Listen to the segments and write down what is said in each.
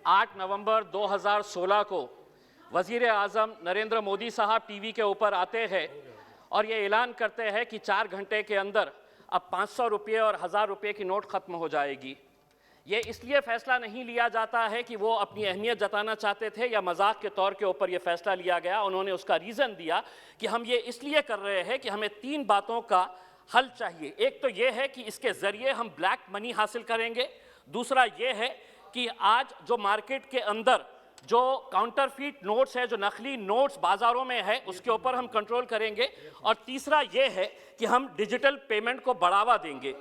8 नवंबर 2016 को वज़ीर आज़म नरेंद्र मोदी साहब टीवी के ऊपर आते हैं और ये ऐलान करते हैं कि 4 घंटे के अंदर अब 500 रुपये और 1000 रुपये की नोट ख़त्म हो जाएगी। ये इसलिए फ़ैसला नहीं लिया जाता है कि वो अपनी अहमियत जताना चाहते थे या मजाक के तौर के ऊपर ये फ़ैसला लिया गया। उन्होंने उसका रीज़न दिया कि हम ये इसलिए कर रहे हैं कि हमें 3 बातों का हल चाहिए। एक तो ये है कि इसके ज़रिए हम ब्लैक मनी हासिल करेंगे, दूसरा ये है कि आज जो मार्केट के अंदर जो काउंटरफीट नोट्स है, जो नकली नोट्स बाज़ारों में है, उसके ऊपर हम कंट्रोल करेंगे, और तीसरा ये है कि हम डिजिटल पेमेंट को बढ़ावा देंगे।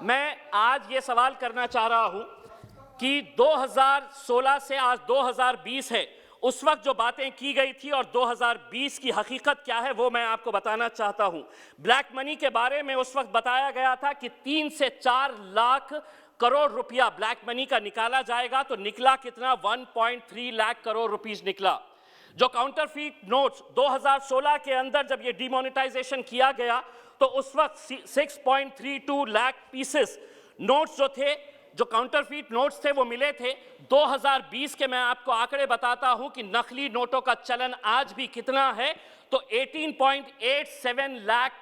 मैं आज ये सवाल करना चाह रहा हूँ कि 2016 से आज 2020 है, उस वक्त जो बातें की गई थी और 2020 की हकीकत क्या है वो मैं आपको बताना चाहता हूँ। ब्लैक मनी के बारे में उस वक्त बताया गया था कि 3 से 4 लाख करोड़ रुपया ब्लैक मनी का निकाला जाएगा, तो निकला कितना? 1.3 लाख करोड़ रुपीस निकला। जो काउंटरफीट नोट्स 2016 के अंदर जब ये डिमोनेटाइजेशन किया गया तो उस वक्त 6.32 लाख पीसेस नोट्स जो थे, जो काउंटरफीट नोट्स थे, वो मिले थे। 2020 के मैं आपको आंकड़े बताता हूं कि नकली नोटों का चलन आज भी कितना है, तो 18.87 लाख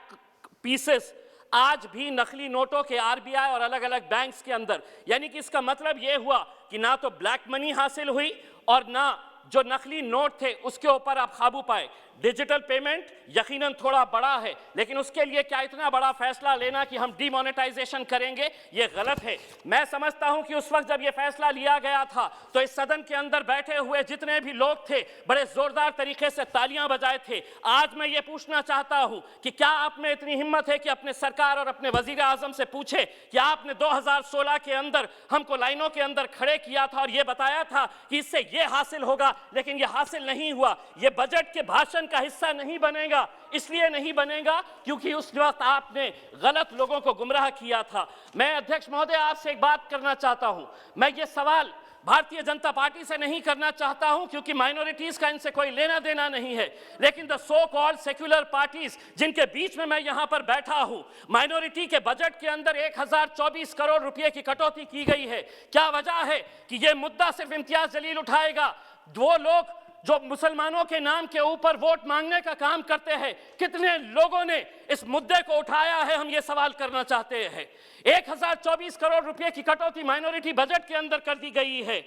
पीसेस आज भी नकली नोटों के आरबीआई और अलग अलग बैंक्स के अंदर। यानी कि इसका मतलब यह हुआ कि ना तो ब्लैक मनी हासिल हुई और ना जो नकली नोट थे उसके ऊपर आप काबू पाए। डिजिटल पेमेंट यकीनन थोड़ा बड़ा है, लेकिन उसके लिए क्या इतना बड़ा फैसला लेना कि हम डिमोनेटाइजेशन करेंगे, ये गलत है। मैं समझता हूं कि उस वक्त जब ये फैसला लिया गया था तो इस सदन के अंदर बैठे हुए जितने भी लोग थे बड़े जोरदार तरीके से तालियां बजाए थे। आज मैं ये पूछना चाहता हूं कि क्या आप में इतनी हिम्मत है कि अपने सरकार और अपने वजीर आजम से पूछे कि आपने 2016 के अंदर हमको लाइनों के अंदर खड़े किया था और ये बताया था कि इससे ये हासिल होगा, लेकिन ये हासिल नहीं हुआ। ये बजट के भाषण का हिस्सा नहीं बनेगा। इसलिए नहीं बनेगा क्योंकि उस वक्त आपने गलत लोगों को गुमराह किया था। मैं अध्यक्ष महोदय आपसे एक बात करना चाहता हूं। मैं ये सवाल भारतीय जनता पार्टी से नहीं करना चाहता हूं क्योंकि माइनॉरिटीज का इनसे कोई लेना देना नहीं है, लेकिन the so called secular parties जिनके बीच में मैं यहां पर बैठा हूं, माइनॉरिटी के बजट के अंदर 1024 करोड़ रुपए की कटौती की गई है। क्या वजह है कि यह मुद्दा सिर्फ इम्तियाज जलील उठाएगा? वो लोग जो मुसलमानों के नाम के ऊपर वोट मांगने का काम करते हैं, कितने लोगों ने इस मुद्दे को उठाया है, हम ये सवाल करना चाहते हैं। 1024 करोड़ रुपए की कटौती माइनॉरिटी बजट के अंदर कर दी गई है।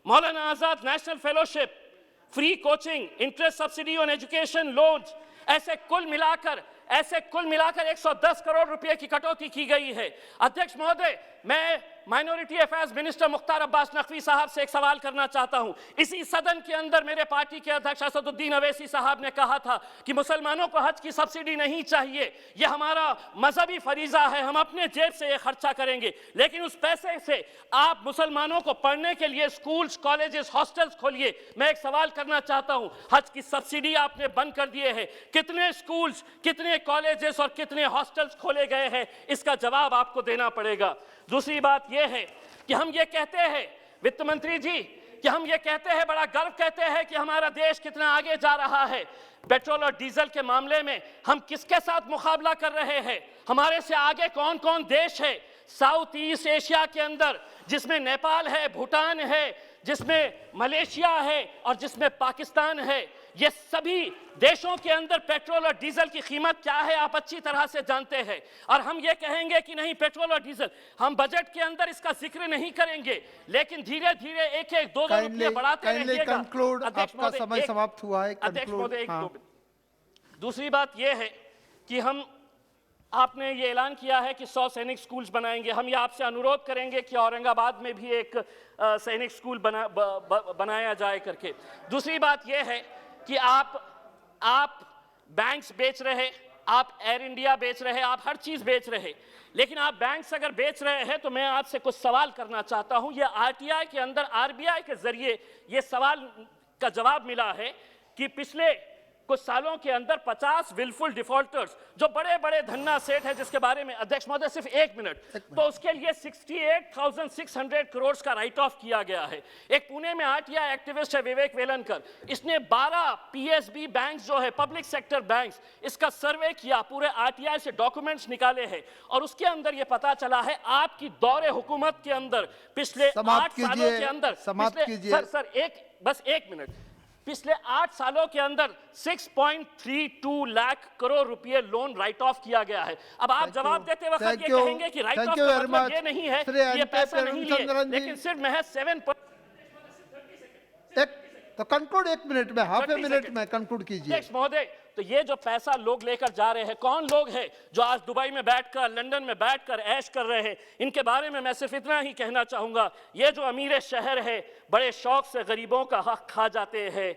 Maulana Azad national fellowship, free coaching, interest subsidy on education loans, ऐसे कुल मिलाकर 110 करोड़ रुपए की कटौती की गई है। अध्यक्ष महोदय, मैं minority affairs minister Mukhtar Abbas Naqvi साहब से एक सवाल करना चाहता हूं। इसी सदन के अंदर मेरे पार्टी के अध्यक्ष असदुद्दीन अवैसी साहब ने कहा था कि मुसलमानों को हज की सब्सिडी नहीं चाहिए, यह हमारा मजहबी फरीजा है, हम अपने जेब से यह खर्चा करेंगे। लेकिन उस पैसे से आप मुसलमानों को पढ़ने के लिए स्कूल्स, कॉलेजेस, हॉस्टल्स खोलिए। मैं एक सवाल करना चाहता हूं, हज की सब्सिडी आपने बंद कर दिए है, कितने स्कूल्स, कितने कॉलेजेस और कितने हॉस्टल्स खोले गए हैं? इसका जवाब आपको देना पड़ेगा। दूसरी बात यह है कि हम ये कहते हैं, वित्त मंत्री जी, कि हम ये कहते हैं, बड़ा गर्व कहते हैं कि हमारा देश कितना आगे जा रहा है। पेट्रोल और डीजल के मामले में हम किसके साथ मुकाबला कर रहे हैं? हमारे से आगे कौन कौन देश है साउथ ईस्ट एशिया के अंदर, जिसमें नेपाल है, भूटान है, जिसमें मलेशिया है और जिसमें पाकिस्तान है। ये सभी देशों के अंदर पेट्रोल और डीजल की कीमत क्या है आप अच्छी तरह से जानते हैं। और हम ये कहेंगे कि नहीं, पेट्रोल और डीजल हम बजट के अंदर इसका जिक्र नहीं करेंगे, लेकिन धीरे धीरे एक एक दो रुपये बढ़ाते रहिएगा। आपका समय समाप्त हुआ है। अध्यक्ष महोदय, दूसरी बात यह है कि आपने ये ऐलान किया है कि 100 सैनिक स्कूल्स बनाएंगे। हम ये आपसे अनुरोध करेंगे कि औरंगाबाद में भी एक सैनिक स्कूल बनाया जाए करके। दूसरी बात यह है कि आप बैंक्स बेच रहे, आप एयर इंडिया बेच रहे, आप हर चीज़ बेच रहे, लेकिन आप बैंक्स अगर बेच रहे हैं तो मैं आपसे कुछ सवाल करना चाहता हूं। ये आरटीआई के अंदर आरबीआई के जरिए ये सवाल का जवाब मिला है कि पिछले कुछ सालों के अंदर 50 विलफुल डिफॉल्टर्स जो बड़े बड़े धन्ना सेठ है, जिसके बारे में अध्यक्ष महोदय सिर्फ एक मिनट, तो उसके लिए 68,600 करोड़ का राइट ऑफ किया गया है। एक पुणे में आरटीआई एक्टिविस्ट है विवेक वेलनकर, इसने 12 पीएसबी बैंक जो है पब्लिक सेक्टर बैंक्स, इसका सर्वे किया, पूरे आरटीआई से डॉक्यूमेंट्स निकाले हैं और उसके अंदर यह पता चला है आपकी दौरे हुकूमत के अंदर पिछले 8 सालों के अंदर, सर बस एक मिनट, पिछले 8 सालों के अंदर 6.32 लाख करोड़ रुपए लोन राइट ऑफ किया गया है। अब आप जवाब देते वक्त ये कहेंगे कि राइट ऑफ का मतलब ये नहीं है ये पैसा नहीं लिए, लेकिन सिर्फ महज 7%। तो कंक्लूड 1 मिनट में, हाफ ए मिनट में कंक्लूड कीजिए। अध्यक्ष महोदय, तो ये जो पैसा लोग लेकर जा रहे हैं, कौन लोग हैं जो आज दुबई में बैठकर, लंदन में बैठकर ऐश कर रहे हैं, इनके बारे में मैं सिर्फ इतना ही कहना चाहूंगा, ये जो अमीर शहर है बड़े शौक से गरीबों का हक खा जाते हैं,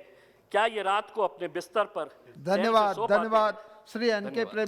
क्या ये रात को अपने बिस्तर पर धन्यवाद, धन्यवाद श्री एन के प्रेम।